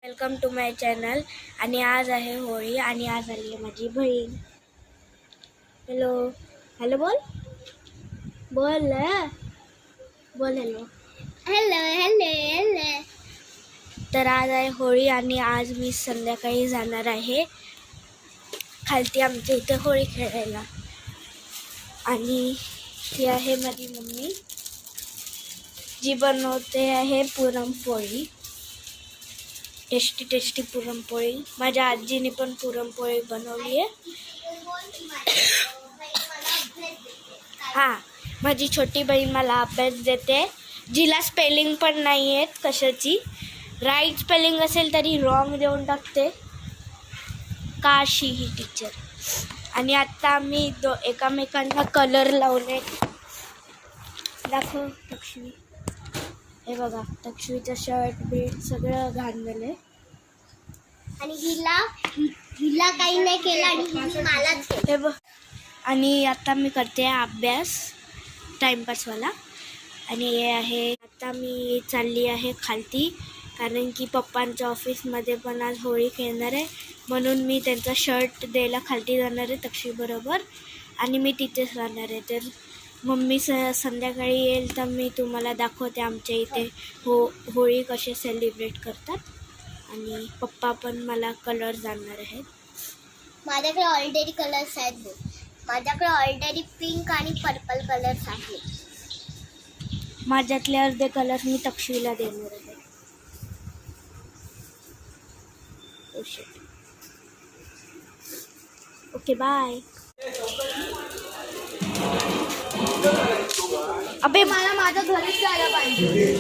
Welcome to my channel. आणि आज आहे होळी आणि आज आली आहे माझी बहीण. हॅलो हॅलो बोल बोल बोल हॅलो हॅलो हॅलो हॅलो. तर आज आहे होळी आणि आज मी संध्याकाळी जाणार आहे खालती आमच्या इथे होळी खेळायला. आणि ही आहे माझी मम्मी जी बनवते आहे पुरणपोळी. Tasty tasty puran poli. माझ्या आजीने पण पुरणपोळी बनवली आहे. हां, माझी छोटी बहीण मला अभ्यास देते, जिला स्पेलिंग पण नाही आहेत कशाची. राईट स्पेलिंग असेल तरी रॉंग देऊन टाकते काशी ही टीचर. आणि आत्ता आम्ही एकामेकांना कलर लावले. दाखव लक्ष्मी. हे बघा लक्ष्मीचं शर्ट बीट सगळं घाण झालंय. आणि हिला काही नाही केलं आणि हिने मलाच केलं. हे बघ. आणि आता मी करते अभ्यास टाईमपासवाला. आणि हे आहे आता मी चालली आहे खालती, कारण की पप्पांच्या ऑफिसमध्ये पण आज होळी खेळणार आहे, म्हणून मी त्यांचा शर्ट द्यायला खालती जाणार आहे तक्षीबरोबर. आणि मी तिथेच राहणार आहे. तर मम्मी संध्याकाळी येईल तर मी तुम्हाला दाखवते आमच्या इथे होळी कसे सेलिब्रेट करतात. आणि पप्पा पण मला कलर जाणणार आहेत. माझ्याकडे ऑलरेडी कलर्स आहेत बघ. माझ्याकडे ऑलरेडी पिंक आणि पर्पल कलर्स आहेत. माझ्यातले अर्धे कलर मी तक्षीला देणार आहे. Okay bye. अबे मला माझं घरीच जायला पाहिजे.